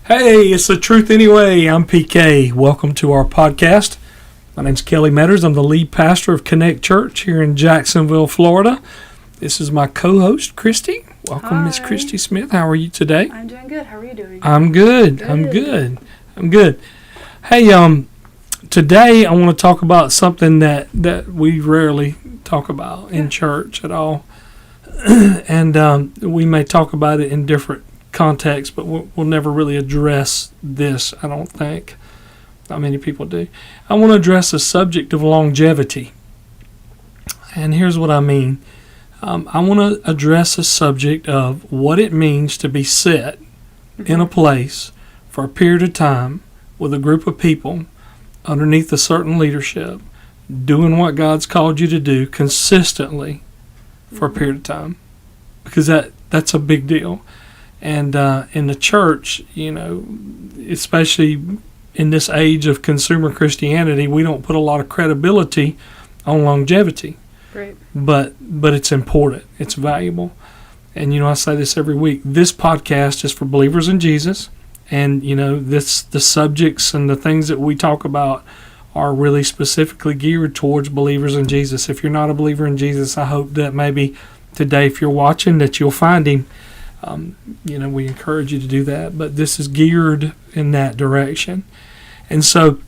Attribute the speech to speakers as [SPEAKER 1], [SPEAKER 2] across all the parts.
[SPEAKER 1] Hey, it's the truth anyway. I'm PK. Welcome to our podcast. My name's Kelly Metters. I'm the lead pastor of Connect Church here in Jacksonville, Florida. This is my co-host, Christy. Welcome, Miss Christy Smith. How are you today?
[SPEAKER 2] I'm doing good. How are you doing?
[SPEAKER 1] I'm good. I'm good. Hey, today I want to talk about something that we rarely talk about in church at all. And we may talk about it in different context, but we'll never really address this, I don't think. Not many people do. I want to address the subject of longevity. And here's what I mean. I want to address the subject of what it means to be set in a place for a period of time with a group of people underneath a certain leadership, doing what God's called you to do consistently for a period of time. Because that's a big deal. And in the church, you know, especially in this age of consumer Christianity, we don't put a lot of credibility on longevity.
[SPEAKER 2] Great.
[SPEAKER 1] But it's important. It's valuable. And, you know, I say this every week. This podcast is for believers in Jesus. And, you know, the subjects and the things that we talk about are really specifically geared towards believers in Jesus. If you're not a believer in Jesus, I hope that maybe today, if you're watching, that you'll find him. You know, we encourage you to do that, but this is geared in that direction. And so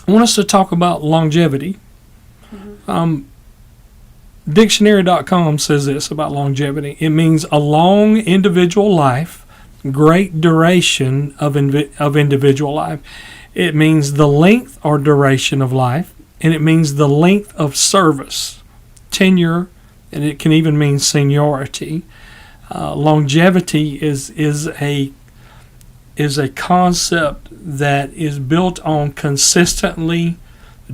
[SPEAKER 1] I want us to talk about longevity. Dictionary.com says this about longevity. It means a long individual life, great duration of individual life. It means the length or duration of life, and it means the length of service, tenure, and it can even mean seniority. Longevity is a concept that is built on consistently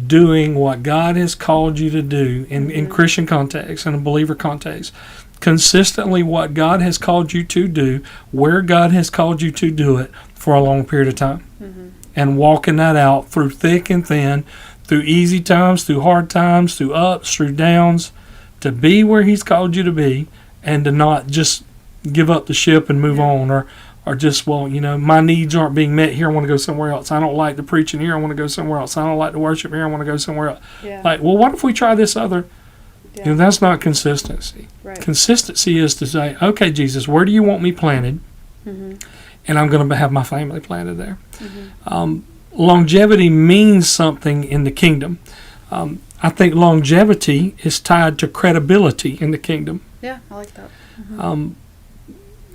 [SPEAKER 1] doing what God has called you to do in Christian context, in a believer context. Consistently what God has called you to do, where God has called you to do it for a long period of time. And walking that out through thick and thin, through easy times, through hard times, through ups, through downs, to be where He's called you to be, and to not just give up the ship and move on, or just, well, you know, my needs aren't being met here, I want to go somewhere else. I don't like the preaching here, I want to go somewhere else. I don't like the worship here, I want to go somewhere else. Like, well, what if we try this other? You know, that's not consistency.
[SPEAKER 2] Right.
[SPEAKER 1] Consistency is to say, okay, Jesus, where do you want me planted? And I'm going to have my family planted there. Longevity means something in the kingdom. I think longevity is tied to credibility in the kingdom.
[SPEAKER 2] Yeah, I like that.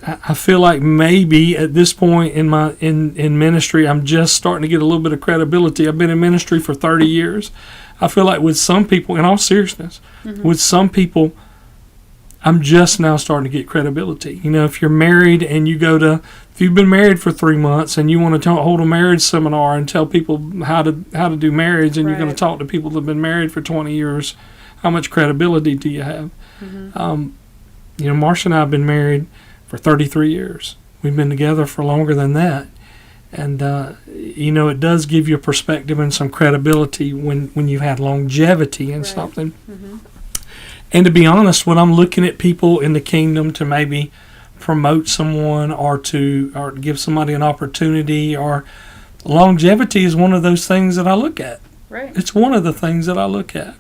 [SPEAKER 1] I feel like maybe at this point in my in ministry, I'm just starting to get a little bit of credibility. I've been in ministry for 30 years. I feel like with some people, in all seriousness, with some people, I'm just now starting to get credibility. You know, if you're married and if you've been married for 3 months and you want to hold a marriage seminar and tell people how to do marriage, and you're going to talk to people that have been married for 20 years, how much credibility do you have? You know, Marcia and I have been married for 33 years. We've been together for longer than that. And, you know, it does give you a perspective and some credibility when you've had longevity in something. And to be honest, when I'm looking at people in the kingdom to maybe promote someone or give somebody an opportunity, or longevity is one of those things that I look at.
[SPEAKER 2] Right.
[SPEAKER 1] It's one of the things that I look at.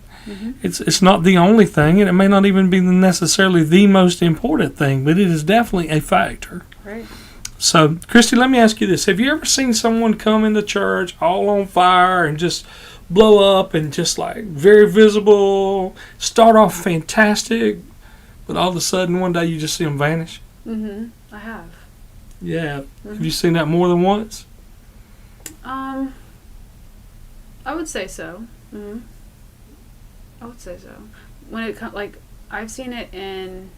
[SPEAKER 1] It's not the only thing, and it may not even be necessarily the most important thing, but it is definitely a factor.
[SPEAKER 2] Right.
[SPEAKER 1] So, Christy, let me ask you this. Have you ever seen someone come into church all on fire and just blow up and just like very visible, start off fantastic, but all of a sudden one day you just see them vanish?
[SPEAKER 2] I have.
[SPEAKER 1] Yeah. Have you seen that more than once?
[SPEAKER 2] I would say so. I would say so. When it I've seen it in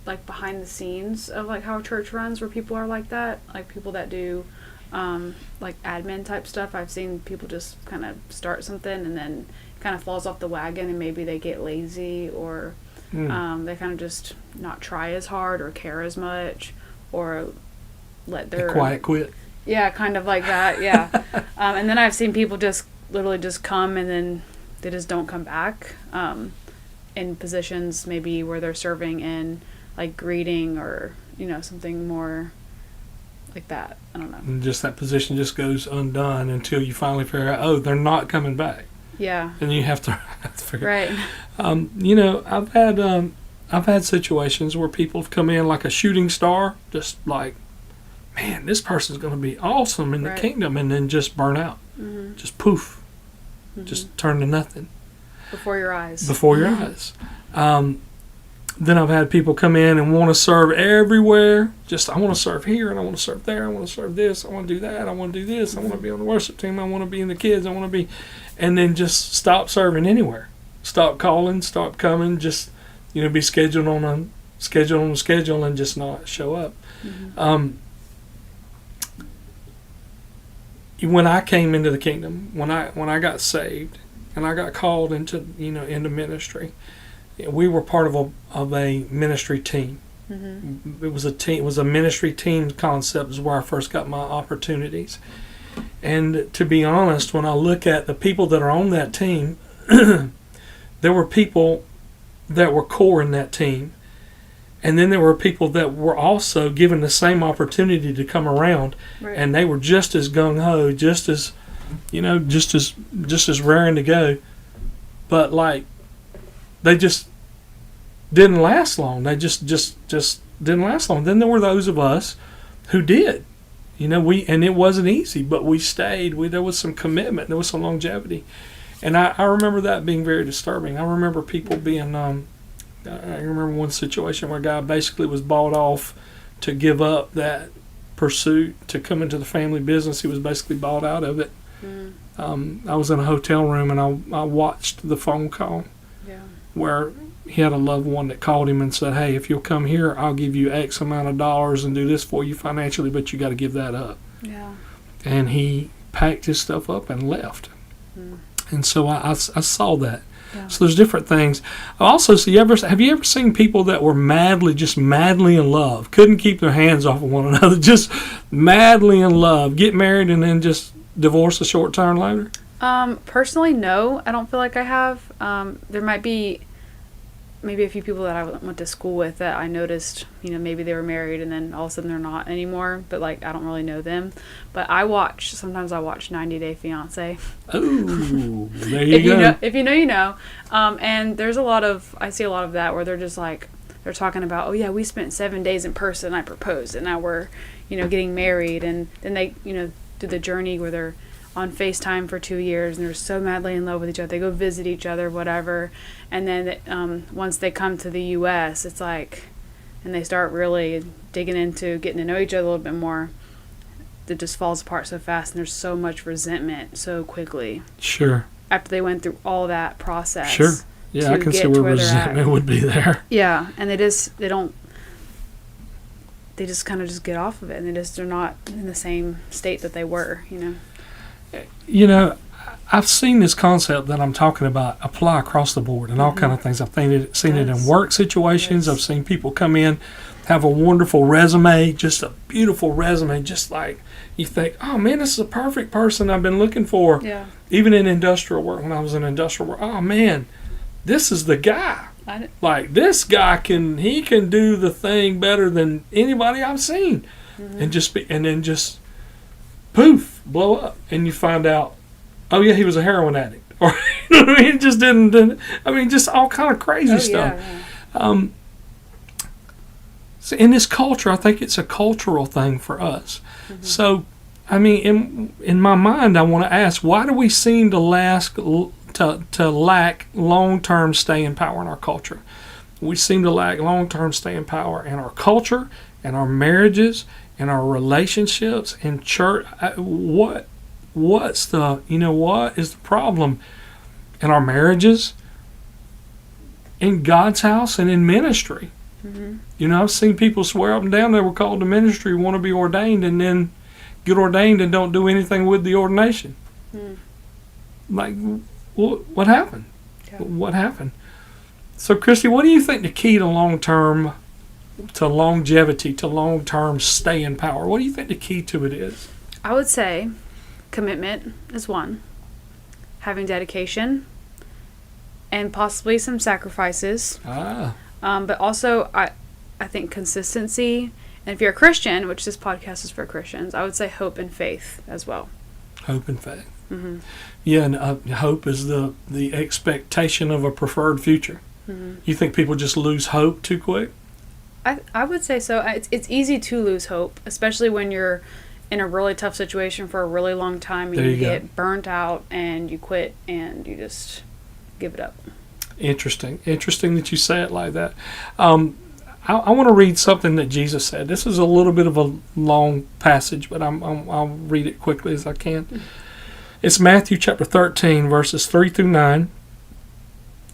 [SPEAKER 2] like behind the scenes of like how church runs, where people are like that, like people that do like admin type stuff. I've seen people just kind of start something and then kind of falls off the wagon, and maybe they get lazy, or they kind of just not try as hard or care as much, or let their
[SPEAKER 1] quiet quit.
[SPEAKER 2] Yeah, kind of like that. Yeah. And then I've seen people just literally just come and then they just don't come back in positions maybe where they're serving in like greeting or, you know, something more like that. I don't know.
[SPEAKER 1] And just that position just goes undone until you finally figure out, oh, they're not coming back.
[SPEAKER 2] Yeah.
[SPEAKER 1] And you have to figure.
[SPEAKER 2] Right.
[SPEAKER 1] You know, I've had situations where people have come in like a shooting star, just like, man, this person's going to be awesome in the kingdom, and then just burn out, just poof, just turn to nothing
[SPEAKER 2] before your eyes.
[SPEAKER 1] Before your eyes. Then I've had people come in and want to serve everywhere. Just, I want to serve here, and I want to serve there. I want to serve this. I want to do that. I want to do this. I want to be on the worship team. I want to be in the kids. I want to be, and then just stop serving anywhere. Stop calling. Stop coming. Just, you know, be scheduled on a schedule and just not show up. When I came into the kingdom, when I got saved, and I got called into ministry, we were part of a ministry team. It was a team. It was a ministry team concept. Is where I first got my opportunities. And to be honest, when I look at the people that are on that team, there were people that were core in that team, and then there were people that were also given the same opportunity to come around, and they were just as gung ho, just as raring to go, but like they just didn't last long. They just didn't last long. Then there were those of us who did. And it wasn't easy, but we stayed. There was some commitment. There was some longevity. And I remember that being very disturbing. I remember people being, I remember one situation where a guy basically was bought off to give up that pursuit to come into the family business. He was basically bought out of it. I was in a hotel room, and I watched the phone call where he had a loved one that called him and said, hey, if you'll come here, I'll give you X amount of dollars and do this for you financially, but you got to give that up. And he packed his stuff up and left. And so I saw that. So there's different things. I also see, have you ever seen people that were madly in love, couldn't keep their hands off of one another, just madly in love, get married and then just divorce a short time later?
[SPEAKER 2] Personally, no, I don't feel like I have. There might be maybe a few people that I went to school with that I noticed, maybe they were married and then all of a sudden they're not anymore, but like I don't really know them. But sometimes I watch 90 Day Fiancé.
[SPEAKER 1] Oh, there you go.
[SPEAKER 2] If you know, you know. And I see a lot of that where they're just like, they're talking about, oh yeah, we spent 7 days in person, I proposed, and now we're, getting married, and then they, do the journey where they're on FaceTime for 2 years and they're so madly in love with each other. They go visit each other, whatever. And then once they come to the U.S., it's like, and they start really digging into getting to know each other a little bit more, it just falls apart so fast, and there's so much resentment so quickly. Sure. After they went through all that process. Sure. Yeah, I can see where resentment would be there. Yeah, and they just kind of just get off of it, and they're not in the same state that they were,
[SPEAKER 1] I've seen this concept that I'm talking about apply across the board and all kind of things. I've seen it in work situations. I've seen people come in, have a wonderful resume, just a beautiful resume, just like you think, oh man, this is a perfect person I've been looking for. Yeah. Even in industrial work, when I was in industrial work, oh man, this is the guy. Like this guy can do the thing better than anybody I've seen, and then just poof, blow up, and you find out, oh yeah, he was a heroin addict, or he just didn't. I mean, just all kind of crazy stuff. Yeah. So in this culture, I think it's a cultural thing for us. So, I mean, in my mind, I want to ask, why do we seem to lack long-term staying power in our culture? We seem to lack long-term staying power in our culture, in our marriages, in our relationships, in church. What is the problem in our marriages, in God's house, and in ministry? I've seen people swear up and down they were called to ministry, want to be ordained, and then get ordained and don't do anything with the ordination. Like, what happened? Yeah. What happened? So, Christy, what do you think the key to long-term, to longevity, to long-term staying power, what do you think the key to it is?
[SPEAKER 2] I would say commitment is one. Having dedication and possibly some sacrifices. But also, I think consistency And if you're a Christian, which this podcast is for Christians, I would say hope and faith as well.
[SPEAKER 1] Hope and faith.
[SPEAKER 2] Mm-hmm.
[SPEAKER 1] Yeah, and hope is the expectation of a preferred future.
[SPEAKER 2] Mm-hmm.
[SPEAKER 1] You think people just lose hope too quick?
[SPEAKER 2] I would say so. It's easy to lose hope, especially when you're in a really tough situation for a really long time and you get burnt out and you quit and you just give it up. Interesting
[SPEAKER 1] that you say it like that. I want to read something that Jesus said. This is a little bit of a long passage, but I'll read it quickly as I can. Mm-hmm. It's Matthew chapter 13, verses 3 through 9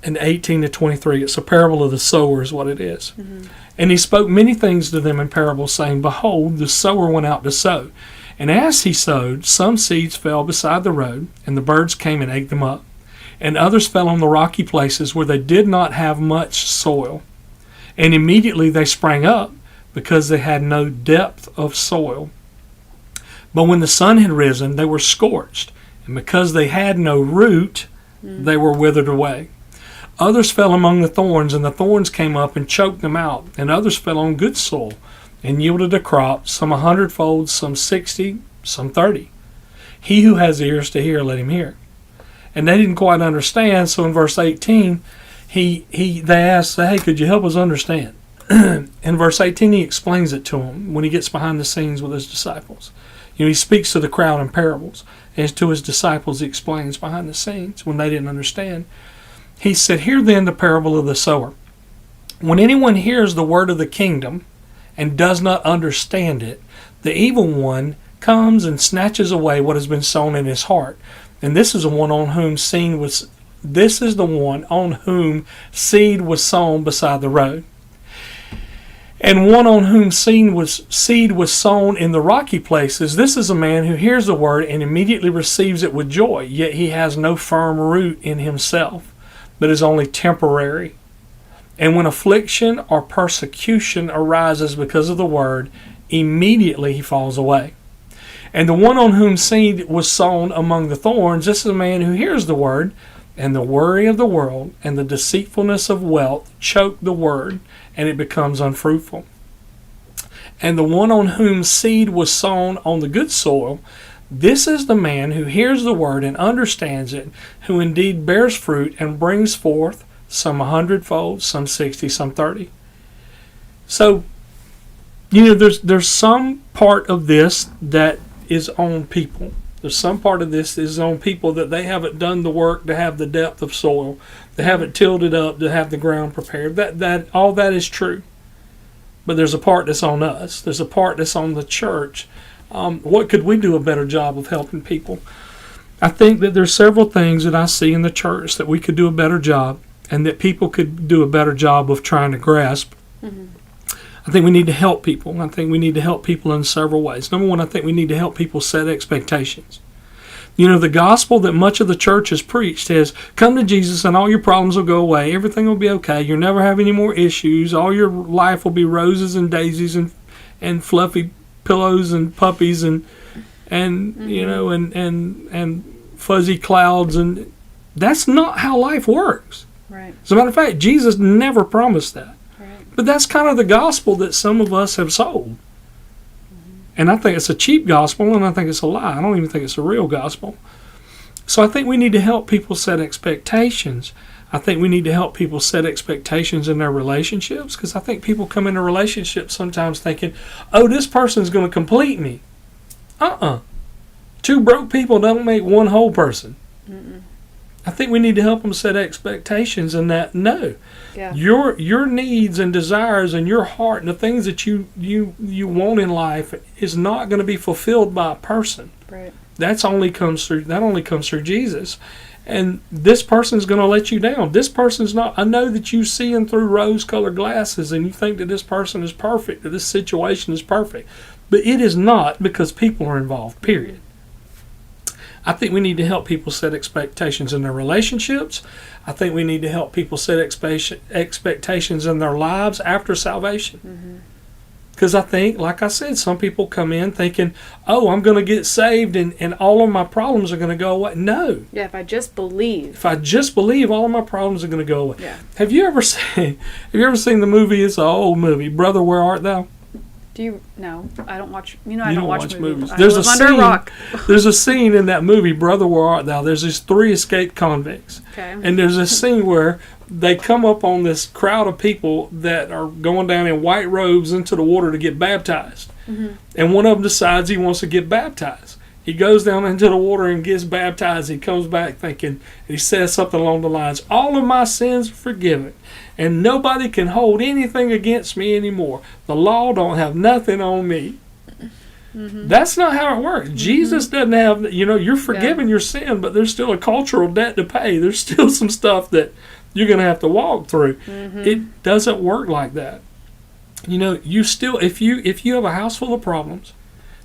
[SPEAKER 1] and 18 to 23. It's a parable of the sower is what it is. Mm-hmm. And he spoke many things to them in parables, saying, Behold, the sower went out to sow. And as he sowed, some seeds fell beside the road, and the birds came and ate them up. And others fell on the rocky places where they did not have much soil. And immediately they sprang up, because they had no depth of soil. But when the sun had risen, they were scorched. And because they had no root, they were withered away. Others fell among the thorns, and the thorns came up and choked them out. And others fell on good soil, and yielded a crop, some 100-fold, some 60, some 30. He who has ears to hear, let him hear. And they didn't quite understand, so in verse 18, they asked, hey, could you help us understand? In verse 18, he explains it to them when he gets behind the scenes with his disciples. He speaks to the crowd in parables. And to his disciples, he explains behind the scenes when they didn't understand. He said, Hear then the parable of the sower. When anyone hears the word of the kingdom and does not understand it, the evil one comes and snatches away what has been sown in his heart. And this is the one on whom seed was sown beside the road. And one on whom seed was sown in the rocky places, this is a man who hears the word and immediately receives it with joy, yet he has no firm root in himself, but is only temporary. And when affliction or persecution arises because of the word, immediately he falls away. And the one on whom seed was sown among the thorns, this is a man who hears the word, and the worry of the world and the deceitfulness of wealth choke the word, and it becomes unfruitful. And the one on whom seed was sown on the good soil, this is the man who hears the word and understands it, who indeed bears fruit and brings forth some 100-fold, some 60, some 30. So, there's some part of this that is on people. There's some part of this is on people that they haven't done the work to have the depth of soil. They haven't tilled it up to have the ground prepared. That all that is true. But there's a part that's on us. There's a part that's on the church. What could we do a better job of helping people? I think that there's several things that I see in the church that we could do a better job, and that people could do a better job of trying to grasp. Mm-hmm. I think we need to help people. I think we need to help people in several ways. Number one, I think we need to help people set expectations. The gospel that much of the church has preached is, come to Jesus and all your problems will go away. Everything will be okay. You'll never have any more issues. All your life will be roses and daisies and fluffy pillows and puppies and fuzzy clouds. And that's not how life works.
[SPEAKER 2] Right.
[SPEAKER 1] As a matter of fact, Jesus never promised that. But that's kind of the gospel that some of us have sold. And I think it's a cheap gospel, and I think it's a lie. I don't even think it's a real gospel. So I think we need to help people set expectations. I think we need to help people set expectations in their relationships, because I think people come into relationships sometimes thinking, oh, this person's going to complete me. Two broke people don't make one whole person. Mm-mm. I think we need to help them set expectations in that. No, your needs and desires and your heart and the things that you want in life is not going to be fulfilled by a person.
[SPEAKER 2] Right.
[SPEAKER 1] That only comes through Jesus. And this person's going to let you down. This person's not. I know that you see them through rose-colored glasses and you think that this person is perfect, that this situation is perfect, but it is not, because people are involved. Period. I think we need to help people set expectations in their relationships. I think we need to help people set expectations in their lives after salvation. Because I think, like I said, some people come in thinking, oh, I'm going to get saved and all of my problems are going to go away. No.
[SPEAKER 2] Yeah, if I just believe.
[SPEAKER 1] If I just believe, all of my problems are going to go away.
[SPEAKER 2] Yeah.
[SPEAKER 1] Have you ever seen the movie, it's an old movie, Brother, Where Art Thou?
[SPEAKER 2] Do you? No, I don't watch. You know,
[SPEAKER 1] You
[SPEAKER 2] I don't
[SPEAKER 1] don't
[SPEAKER 2] watch
[SPEAKER 1] watch
[SPEAKER 2] movies.
[SPEAKER 1] movies.
[SPEAKER 2] I
[SPEAKER 1] There's
[SPEAKER 2] live
[SPEAKER 1] a
[SPEAKER 2] under
[SPEAKER 1] scene-
[SPEAKER 2] a rock.
[SPEAKER 1] There's a scene in that movie, Brother, Where Art Thou? There's these 3 escaped convicts.
[SPEAKER 2] Okay.
[SPEAKER 1] And there's this scene where they come up on this crowd of people that are going down in white robes into the water to get baptized.
[SPEAKER 2] Mm-hmm.
[SPEAKER 1] And one of them decides he wants to get baptized. He goes down into the water and gets baptized. He comes back thinking, and he says something along the lines, all of my sins are forgiven, and nobody can hold anything against me anymore. The law don't have nothing on me. Mm-hmm. That's not how it works. Mm-hmm. Jesus doesn't have, you're forgiven your sin, but there's still a cultural debt to pay. There's still some stuff that you're going to have to walk through. Mm-hmm. It doesn't work like that. You still, if you have a house full of problems,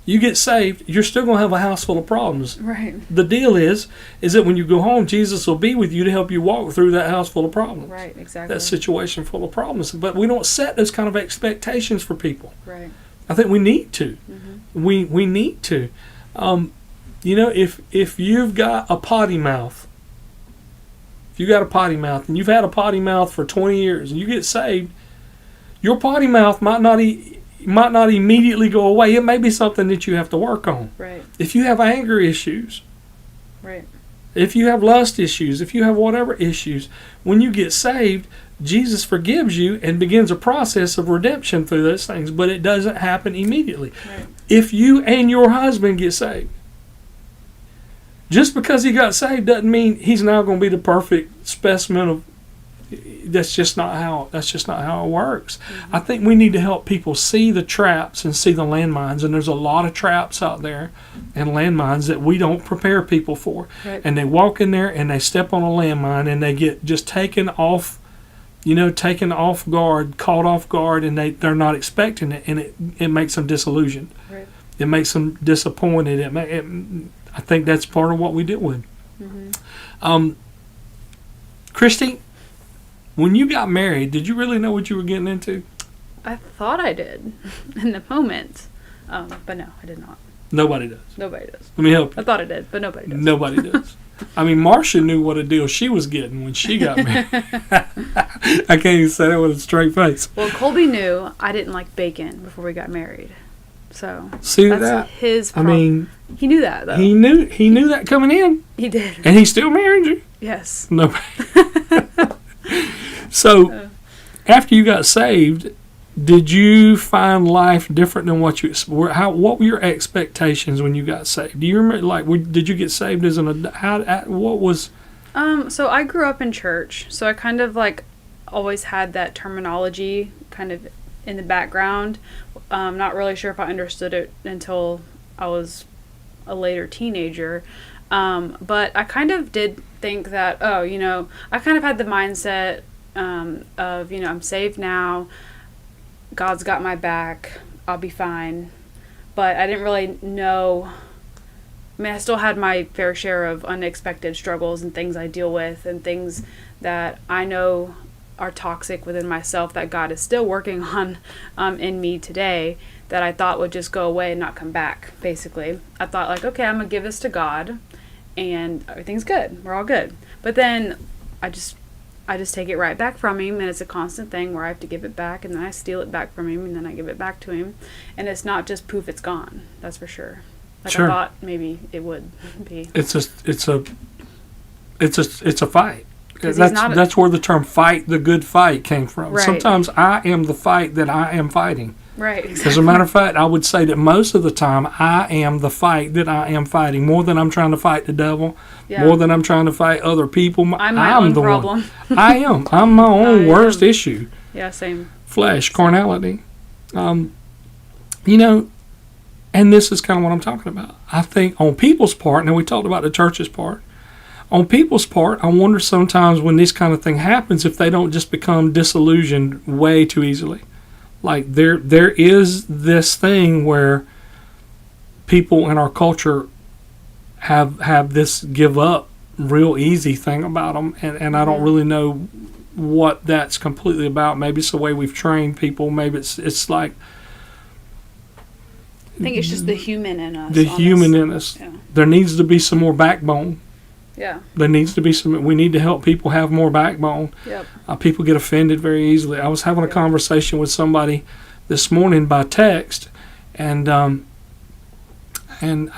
[SPEAKER 1] you get saved, you're still going to have a house full of problems.
[SPEAKER 2] Right.
[SPEAKER 1] The deal is that when you go home, Jesus will be with you to help you walk through that house full of problems.
[SPEAKER 2] Right, exactly.
[SPEAKER 1] That situation full of problems. But we don't set those kind of expectations for people.
[SPEAKER 2] Right.
[SPEAKER 1] I think we need to.
[SPEAKER 2] Mm-hmm.
[SPEAKER 1] We need to. If you've got a potty mouth, and you've had a potty mouth for 20 years and you get saved, your potty mouth might not immediately go away. It may be something that you have to work on.
[SPEAKER 2] Right.
[SPEAKER 1] If you have anger issues,
[SPEAKER 2] right.
[SPEAKER 1] If you have lust issues, if you have whatever issues, when you get saved, Jesus forgives you and begins a process of redemption through those things, but it doesn't happen immediately. Right. If you and your husband get saved, just because he got saved doesn't mean he's now going to be the perfect specimen of. That's just not how it works. Mm-hmm. I think we need to help people see the traps and see the landmines, and there's a lot of traps out there and landmines that we don't prepare people for. Right. And they walk in there and they step on a landmine and they get just taken off guard, caught off guard, and they're not expecting it, and it makes them disillusioned. Right. It makes them disappointed. I think that's part of what we deal with. Mm-hmm. Christy, when you got married, did you really know what you were getting into?
[SPEAKER 2] I thought I did in the moment, but no, I did not.
[SPEAKER 1] Nobody does.
[SPEAKER 2] Nobody does.
[SPEAKER 1] Let me help you.
[SPEAKER 2] I thought I did, but nobody does.
[SPEAKER 1] Nobody does. I mean, Marcia knew what a deal she was getting when she got married. I can't even say that with a straight face.
[SPEAKER 2] Well, Colby knew I didn't like bacon before we got married. So
[SPEAKER 1] see
[SPEAKER 2] that's
[SPEAKER 1] that?
[SPEAKER 2] His problem. I mean, he knew that though.
[SPEAKER 1] He knew that coming in.
[SPEAKER 2] He did.
[SPEAKER 1] And he still married you?
[SPEAKER 2] Yes.
[SPEAKER 1] Nobody. So, after you got saved, did you find life different than what you were? What were your expectations when you got saved? Do you remember? Did you get saved as an adult? What was?
[SPEAKER 2] So I grew up in church, so I kind of always had that terminology kind of in the background. Not really sure if I understood it until I was a later teenager. But I kind of did think that, I kind of had the mindset of, I'm saved now, God's got my back, I'll be fine. But I didn't really know. I mean, I still had my fair share of unexpected struggles and things I deal with and things that I know are toxic within myself that God is still working on in me today, that I thought would just go away and not come back, basically. I thought, okay, I'm going to give this to God, and everything's good. We're all good. But then I just take it right back from him, and it's a constant thing where I have to give it back, and then I steal it back from him, and then I give it back to him. And it's not just poof, it's gone. That's for sure.
[SPEAKER 1] Sure.
[SPEAKER 2] I thought maybe it would be.
[SPEAKER 1] It's a fight. That's where the term "fight the good fight" came from.
[SPEAKER 2] Right.
[SPEAKER 1] Sometimes I am the fight that I am fighting.
[SPEAKER 2] Right. Exactly.
[SPEAKER 1] As a matter of fact, I would say that most of the time I am the fight that I am fighting, more than I'm trying to fight the devil, more than I'm trying to fight other people.
[SPEAKER 2] I'm my own
[SPEAKER 1] the
[SPEAKER 2] problem.
[SPEAKER 1] One. I am. I'm my own worst issue.
[SPEAKER 2] Yeah, same.
[SPEAKER 1] Flesh, carnality. And this is kind of what I'm talking about. I think on people's part, now we talked about the church's part, on people's part, I wonder sometimes when this kind of thing happens if they don't just become disillusioned way too easily. Like there is this thing where people in our culture have this give up real easy thing about them, and I don't really know what that's completely about. Maybe it's the way we've trained people. Maybe it's like,
[SPEAKER 2] I think it's just the human in us.
[SPEAKER 1] The human in us. Yeah. There needs to be some more backbone.
[SPEAKER 2] Yeah.
[SPEAKER 1] There needs to be some. We need to help people have more backbone.
[SPEAKER 2] Yep.
[SPEAKER 1] People get offended very easily. I was having a conversation with somebody this morning by text, and I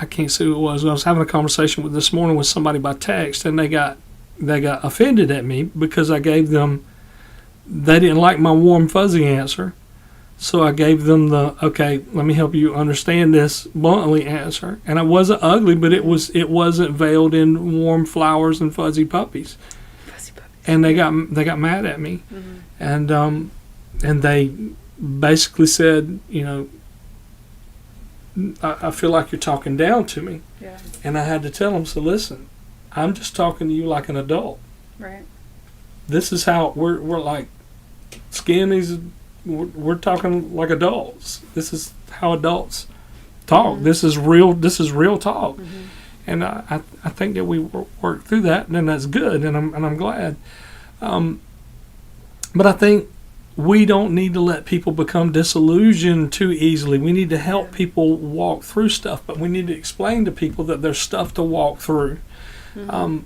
[SPEAKER 1] can't say who it was. I was having a conversation this morning with somebody by text, and they got offended at me because I gave them. They didn't like my warm fuzzy answer, so I gave them the okay. Let me help you understand this bluntly answer, and it wasn't ugly, but it wasn't veiled in warm flowers and fuzzy puppies. And they got mad at me, and they basically said, I feel like you're talking down to me.
[SPEAKER 2] Yeah.
[SPEAKER 1] And I had to tell them, so listen, I'm just talking to you like an adult.
[SPEAKER 2] Right. This
[SPEAKER 1] is how we're like skinnies. We're talking like adults. This is how adults talk. Mm-hmm. This is real talk. Mm-hmm. And I think that we work through that, and that's good, and I'm glad. But I think we don't need to let people become disillusioned too easily. We need to help people walk through stuff, but we need to explain to people that there's stuff to walk through. Mm-hmm.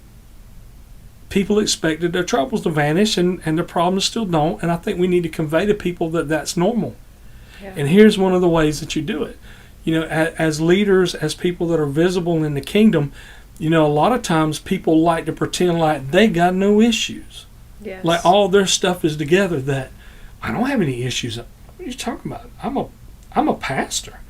[SPEAKER 1] People expected their troubles to vanish, and their problems still don't, and I think we need to convey to people that that's normal. Yeah. And here's one of the ways that you do it. As leaders, as people that are visible in the kingdom, a lot of times people like to pretend like they got no issues.
[SPEAKER 2] Yes.
[SPEAKER 1] Like all their stuff is together, that I don't have any issues. What are you talking about? I'm a pastor.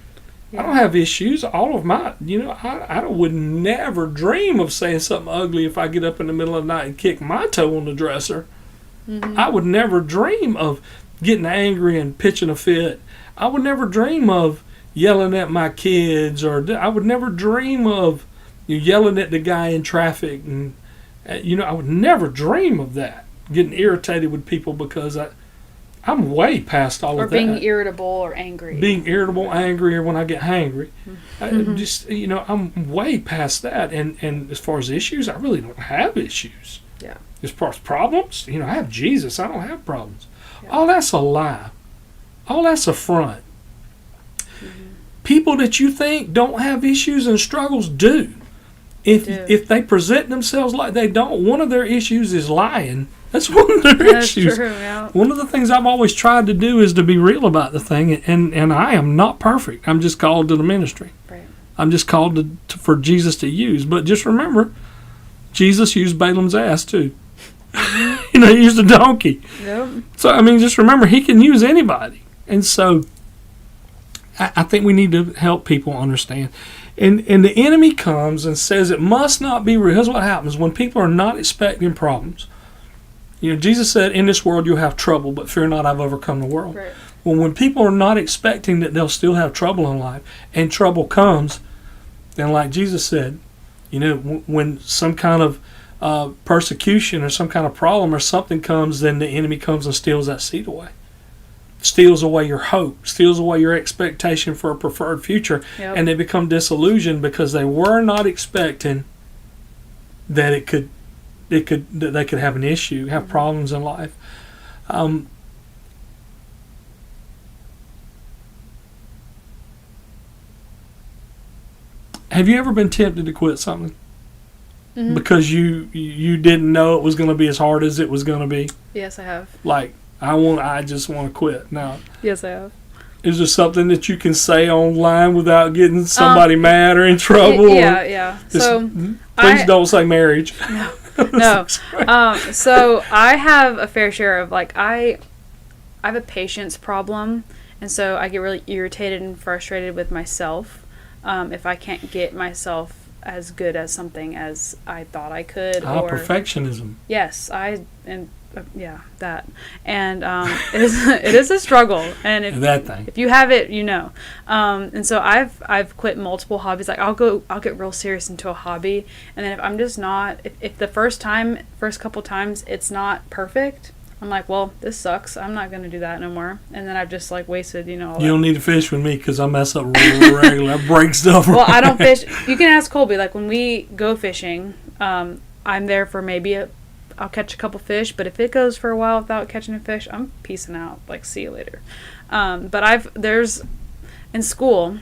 [SPEAKER 1] Yeah. I don't have issues. All of my, I would never dream of saying something ugly if I get up in the middle of the night and kick my toe on the dresser. Mm-hmm. I would never dream of getting angry and pitching a fit. I would never dream of yelling at my kids, or I would never dream of yelling at the guy in traffic, and I would never dream of that, getting irritated with people, because I'm way past all of that.
[SPEAKER 2] Or being irritable or angry.
[SPEAKER 1] Being irritable, angry, or when I get hangry. Mm-hmm. I'm way past that. And as far as issues, I really don't have issues.
[SPEAKER 2] Yeah.
[SPEAKER 1] As far as problems, I have Jesus. I don't have problems. Yeah. All that's a lie. All that's a front. People that you think don't have issues and struggles do. If they present themselves like they don't, one of their issues is lying. That's one of their issues.
[SPEAKER 2] True, yeah.
[SPEAKER 1] One of the things I've always tried to do is to be real about the thing, and I am not perfect. I'm just called to the ministry.
[SPEAKER 2] Right.
[SPEAKER 1] I'm just called for Jesus to use. But just remember, Jesus used Balaam's ass too. He used a donkey.
[SPEAKER 2] Yep.
[SPEAKER 1] So, just remember, he can use anybody. And so I think we need to help people understand. And the enemy comes and says it must not be real. Here's what happens when people are not expecting problems. Jesus said, in this world you'll have trouble, but fear not, I've overcome the world.
[SPEAKER 2] Right.
[SPEAKER 1] Well, when people are not expecting that they'll still have trouble in life, and trouble comes, then like Jesus said, when some kind of persecution or some kind of problem or something comes, then the enemy comes and steals that seed away. Steals away your hope, steals away your expectation for a preferred future, yep. And they become disillusioned because they were not expecting that they could have an issue, have problems in life. Have you ever been tempted to quit something? Mm-hmm. Because you didn't know it was going to be as hard as it was going to be?
[SPEAKER 2] Yes, I have.
[SPEAKER 1] Like, I just want to quit now.
[SPEAKER 2] Yes, I have.
[SPEAKER 1] Is there something that you can say online without getting somebody mad or in trouble?
[SPEAKER 2] Yeah. So
[SPEAKER 1] please don't say marriage.
[SPEAKER 2] No. So I have a fair share of I have a patience problem, and so I get really irritated and frustrated with myself if I can't get myself as good as something as I thought I could. Or
[SPEAKER 1] perfectionism.
[SPEAKER 2] Yes, that, and it is a struggle, and if you have it, and so I've quit multiple hobbies. Like I'll get real serious into a hobby, and then if I'm just not, if the first couple times it's not perfect, I'm like, well, this sucks, I'm not gonna do that no more, and then I've just wasted all
[SPEAKER 1] you don't need to fish with me because I mess up regular. I break stuff.
[SPEAKER 2] Well, I don't fish. You can ask Colby. When we go fishing, I'm there for maybe I'll catch a couple fish, but if it goes for a while without catching a fish, I'm peacing out. See you later. But there's in school,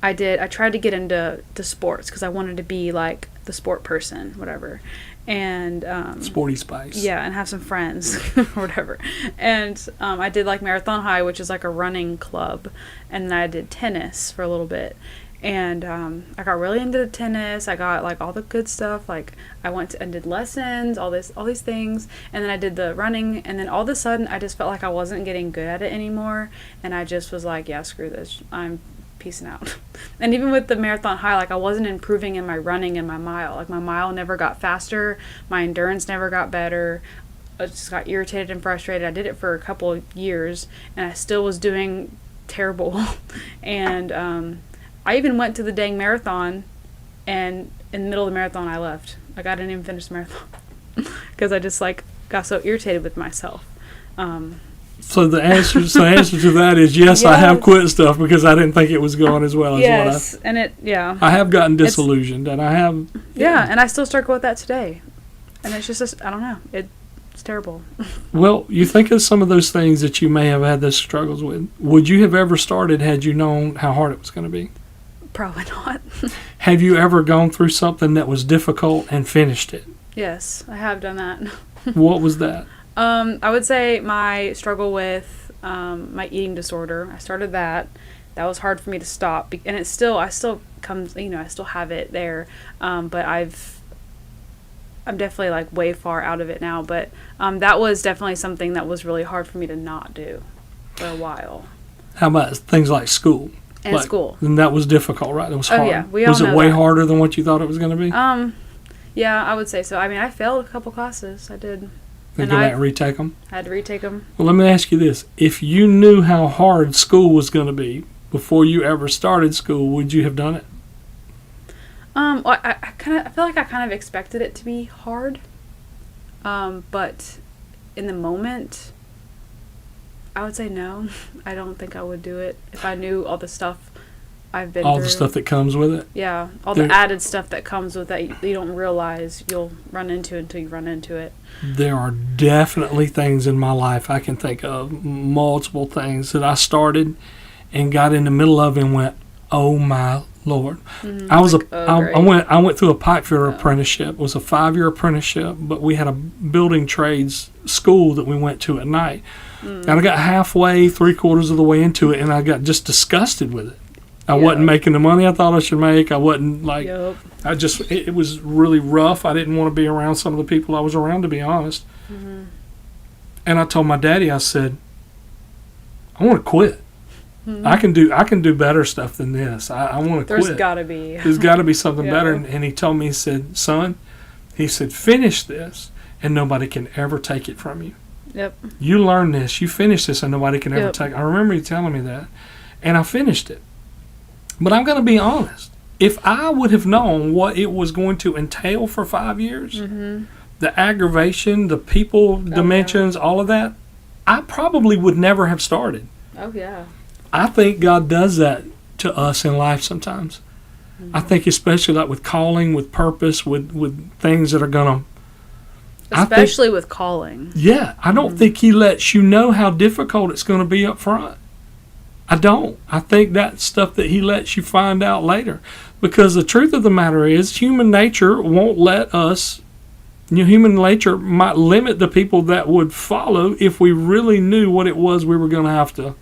[SPEAKER 2] I tried to get into sports because I wanted to be like the sport person, whatever. And
[SPEAKER 1] Sporty Spice.
[SPEAKER 2] Yeah, and have some friends or whatever. And I did like Marathon High, which is like a running club, and then I did tennis for a little bit. And I got really into the tennis. I got like all the good stuff. Like I went and did lessons, all these things, and then I did the running. And then all of a sudden, I just felt like I wasn't getting good at it anymore. And I just was like, yeah, screw this. I'm peacing out. And even with the Marathon High, like I wasn't improving in my running and my mile. Like my mile never got faster. My endurance never got better. I just got irritated and frustrated. I did it for a couple of years, and I still was doing terrible. And I even went to the dang marathon, and in the middle of the marathon, I left. Like, I didn't even finish the marathon because I just, like, got so irritated with myself.
[SPEAKER 1] So the answer to that is yes, I have quit stuff because I didn't think it was going as well as what I have gotten disillusioned, and I have...
[SPEAKER 2] Yeah, and I still struggle with that today. And it's just, I don't know. It's terrible.
[SPEAKER 1] Well, you think of some of those things that you may have had those struggles with. Would you have ever started had you known how hard it was going to be?
[SPEAKER 2] Probably not.
[SPEAKER 1] Have you ever gone through something that was difficult and finished it?
[SPEAKER 2] Yes, I have done that.
[SPEAKER 1] What was that?
[SPEAKER 2] I would say my struggle with my eating disorder. I started that. That was hard for me to stop, and I still comes. I still have it there. But I'm definitely like way far out of it now. But that was definitely something that was really hard for me to not do for a while.
[SPEAKER 1] How about things like school?
[SPEAKER 2] And school.
[SPEAKER 1] And that was difficult, right? It was hard.
[SPEAKER 2] Oh, yeah. We all
[SPEAKER 1] was it
[SPEAKER 2] know
[SPEAKER 1] way
[SPEAKER 2] that.
[SPEAKER 1] harder than what you thought it was going to be?
[SPEAKER 2] Yeah, I would say so. I mean, I failed a couple classes. I did.
[SPEAKER 1] And go back and retake them?
[SPEAKER 2] I had to retake them.
[SPEAKER 1] Well, let me ask you this. If you knew how hard school was going to be before you ever started school, would you have done it?
[SPEAKER 2] Well, I feel like I kind of expected it to be hard. But in the moment, I would say no. I don't think I would do it if I knew all the stuff I've been
[SPEAKER 1] all
[SPEAKER 2] through.
[SPEAKER 1] The stuff that comes with it?
[SPEAKER 2] Yeah, all the added stuff that comes with that you don't realize you'll run into until you run into it.
[SPEAKER 1] There are definitely things in my life I can think of, multiple things that I started and got in the middle of and went, oh my Lord. Mm-hmm. I went through a pipe fitter apprenticeship. It was a 5-year apprenticeship, but we had a building trades school that we went to at night. Mm. And I got halfway, 3/4 of the way into it, and I got just disgusted with it. I wasn't making the money I thought I should make. I wasn't like, it was really rough. I didn't want to be around some of the people I was around, to be honest. Mm-hmm. And I told my daddy, I said, I want to quit. Mm-hmm. I can do better stuff than this. I want to quit.
[SPEAKER 2] There's got to be.
[SPEAKER 1] There's got to be something better. And he told me, he said, son, he said, finish this and nobody can ever take it from you.
[SPEAKER 2] Yep.
[SPEAKER 1] You learn this, you finish this and nobody can ever take it. I remember you telling me that. And I finished it. But I'm going to be honest. If I would have known what it was going to entail for 5 years, mm-hmm. the aggravation, the people dimensions, all of that, I probably would never have started.
[SPEAKER 2] Oh, yeah.
[SPEAKER 1] I think God does that to us in life sometimes. Mm-hmm. I think especially like with calling, with purpose, with things that are going to...
[SPEAKER 2] Especially with calling.
[SPEAKER 1] Yeah. I don't think He lets you know how difficult it's going to be up front. I don't. I think that's stuff that He lets you find out later. Because the truth of the matter is, human nature won't let us... human nature might limit the people that would follow if we really knew what it was we were going to have to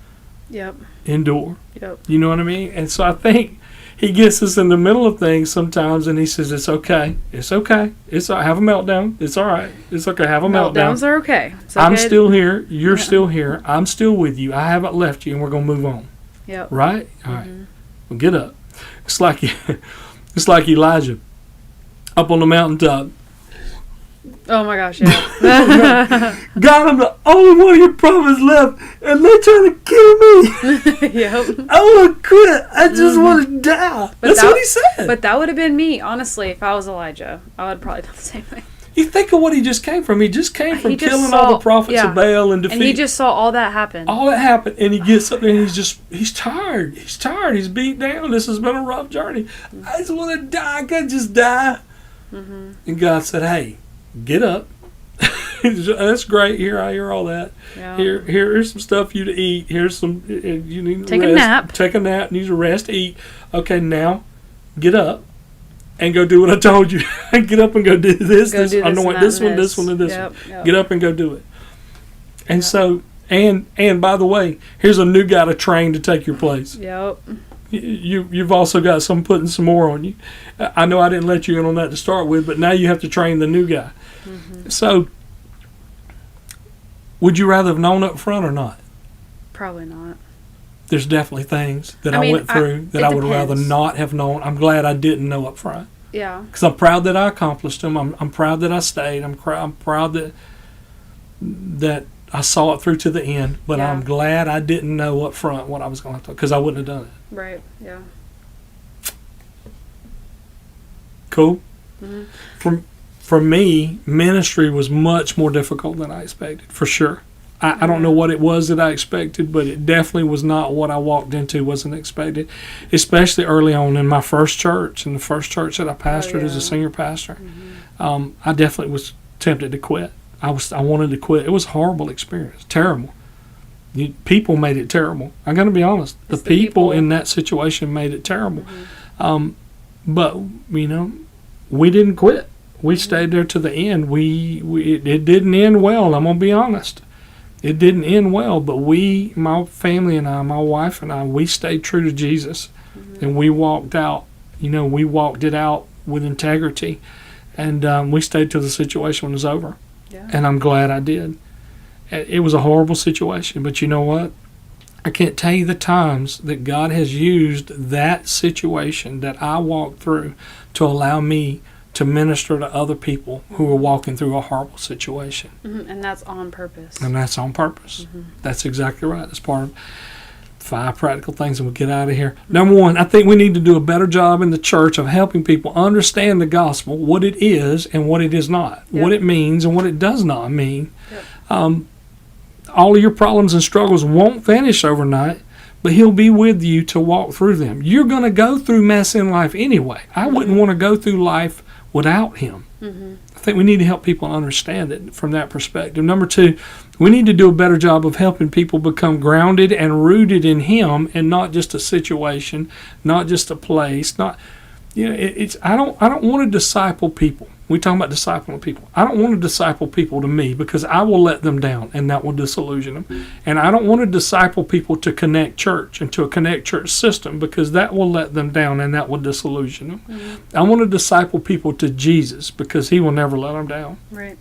[SPEAKER 1] endure. Yep. You know what I mean? And so I think He gets us in the middle of things sometimes, and He says, it's okay. It's okay. It's all right. Have a meltdown. It's all right. It's okay. Have a meltdown.
[SPEAKER 2] Meltdowns are okay.
[SPEAKER 1] I'm still here. You're still here. I'm still with you. I haven't left you, and we're going to move on.
[SPEAKER 2] Yep.
[SPEAKER 1] Right? All right. Well, get up. It's like Elijah up on the mountaintop.
[SPEAKER 2] Oh my gosh, yeah.
[SPEAKER 1] God, I'm the only one of your prophets left, and they're trying to kill me.
[SPEAKER 2] Yep.
[SPEAKER 1] I want to quit. I just want to die. That's what he said.
[SPEAKER 2] But that would have been me, honestly, if I was Elijah. I would probably done the same thing.
[SPEAKER 1] You think of what he just came from. He just came from killing all the prophets of Baal and defeat.
[SPEAKER 2] And he just saw all that happen.
[SPEAKER 1] All that happened, and he gets up there and he's tired. He's tired. He's beat down. This has been a rough journey. I just want to die. I could just die. Mm-hmm. And God said, hey, get up. That's great. Here, I hear all that.
[SPEAKER 2] Yeah.
[SPEAKER 1] Here's some stuff you to eat. Here's some, you need to
[SPEAKER 2] Take
[SPEAKER 1] rest.
[SPEAKER 2] a nap.
[SPEAKER 1] Take a nap, need to rest, eat. Okay, now get up and go do what I told you. Get up and go do this.
[SPEAKER 2] Go do this,
[SPEAKER 1] anoint this one, this one, and this one.
[SPEAKER 2] Yep.
[SPEAKER 1] Get up and go do it. And so, and by the way, here's a new guy to train to take your place.
[SPEAKER 2] Yep.
[SPEAKER 1] You've also got some putting some more on you. I know I didn't let you in on that to start with, but now you have to train the new guy. Mm-hmm. So, would you rather have known up front or not?
[SPEAKER 2] Probably not.
[SPEAKER 1] There's definitely things that I went through that I would rather not have known. I'm glad I didn't know up front.
[SPEAKER 2] Yeah.
[SPEAKER 1] Because I'm proud that I accomplished them. I'm proud that I stayed. I'm proud that I saw it through to the end. But
[SPEAKER 2] Yeah.
[SPEAKER 1] I'm glad I didn't know up front what I was going to do, because I wouldn't have done it.
[SPEAKER 2] Right. Yeah.
[SPEAKER 1] Cool.
[SPEAKER 2] Mm-hmm.
[SPEAKER 1] For me, ministry was much more difficult than I expected, for sure. I don't know what it was that I expected, but it definitely was not what I walked into, wasn't expected, especially early on in my first church, in the first church that I pastored as a senior pastor. Mm-hmm. I definitely was tempted to quit. I wanted to quit. It was a horrible experience, terrible. People made it terrible. I'm going to be honest. The people in that situation made it terrible. Mm-hmm. But, we didn't quit. We stayed there to the end. It didn't end well, I'm going to be honest. It didn't end well, but my family and I, my wife and I, we stayed true to Jesus. Mm-hmm. And we walked out, we walked it out with integrity. And we stayed till the situation was over. Yeah. And I'm glad I did. It was a horrible situation, but you know what? I can't tell you the times that God has used that situation that I walked through to allow me to minister to other people who are walking through a horrible situation.
[SPEAKER 2] Mm-hmm. And that's on purpose.
[SPEAKER 1] And that's on purpose. Mm-hmm. That's exactly right. That's part of 5 practical things, and we'll get out of here. Number 1, I think we need to do a better job in the church of helping people understand the gospel, what it is and what it is not, yep. What it means and what it does not mean. Yep. All of your problems and struggles won't vanish overnight, but He'll be with you to walk through them. You're going to go through mess in life anyway. I wouldn't want to go through life without Him. Mm-hmm. I think we need to help people understand it from that perspective. Number 2, we need to do a better job of helping people become grounded and rooted in Him, and not just a situation, not just a place. Not, I don't want to disciple people. We talk about discipling people. I don't want to disciple people to me, because I will let them down and that will disillusion them. And I don't want to disciple people to Connect Church and to a Connect Church system, because that will let them down and that will disillusion them. Mm-hmm. I want to disciple people to Jesus, because He will never let them down. Right.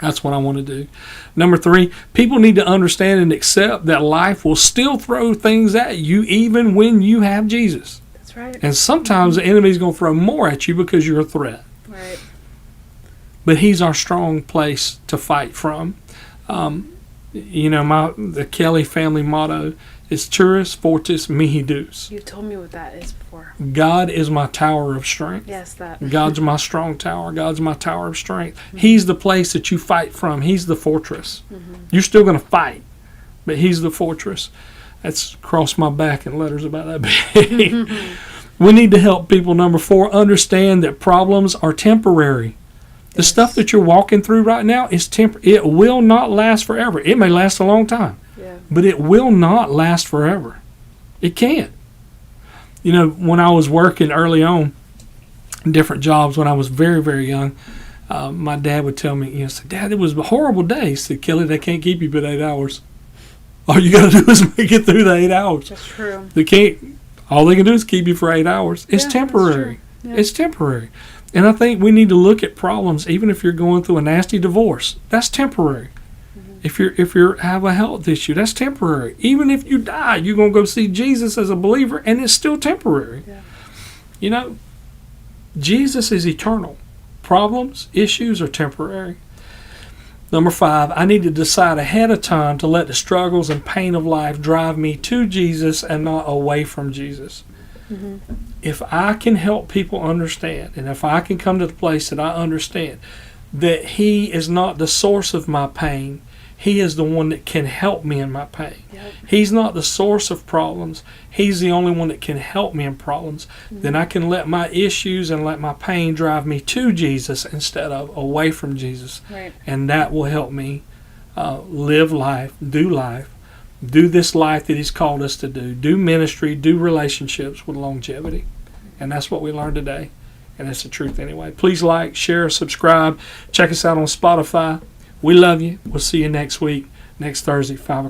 [SPEAKER 1] That's what I want to do. Number 3, people need to understand and accept that life will still throw things at you even when you have Jesus.
[SPEAKER 2] That's right.
[SPEAKER 1] And sometimes the enemy's going to throw more at you because you're a threat.
[SPEAKER 2] Right.
[SPEAKER 1] But He's our strong place to fight from. The Kelly family motto is Turris Fortis Mihi Deus.
[SPEAKER 2] You've told me what that is before.
[SPEAKER 1] God is my tower of strength.
[SPEAKER 2] Yes, that.
[SPEAKER 1] God's my strong tower. God's my tower of strength. Mm-hmm. He's the place that you fight from. He's the fortress. Mm-hmm. You're still going to fight, but He's the fortress. That's crossed my back in letters about that big. Mm-hmm. We need to help people, number 4, understand that problems are temporary. The stuff that you're walking through right now is temporary. It will not last forever. It may last a long time, but it will not last forever. It can't. When I was working early on in different jobs when I was very, very young, my dad would tell me, say, Dad, it was a horrible day. He said, Kelly, they can't keep you but 8 hours. All you got to do is make it through the 8 hours.
[SPEAKER 2] That's true.
[SPEAKER 1] All they can do is keep you for 8 hours. It's temporary.
[SPEAKER 2] Yeah.
[SPEAKER 1] It's temporary. And I think we need to look at problems, even if you're going through a nasty divorce. That's temporary. Mm-hmm. If you have a health issue, that's temporary. Even if you die, you're going to go see Jesus as a believer, and it's still temporary. Yeah. Jesus is eternal. Problems, issues are temporary. Number 5, I need to decide ahead of time to let the struggles and pain of life drive me to Jesus and not away from Jesus. Mm-hmm. If I can help people understand, and if I can come to the place that I understand that He is not the source of my pain, He is the one that can help me in my pain.
[SPEAKER 2] Yep.
[SPEAKER 1] He's not the source of problems. He's the only one that can help me in problems. Then I can let my issues and let my pain drive me to Jesus instead of away from Jesus.
[SPEAKER 2] Right.
[SPEAKER 1] And that will help me live life, do this life that He's called us to do ministry, do relationships with longevity. And that's what we learned today. And it's the truth anyway. Please like, share, subscribe. Check us out on Spotify. We love you. We'll see you next week, next Thursday, 5 o'clock.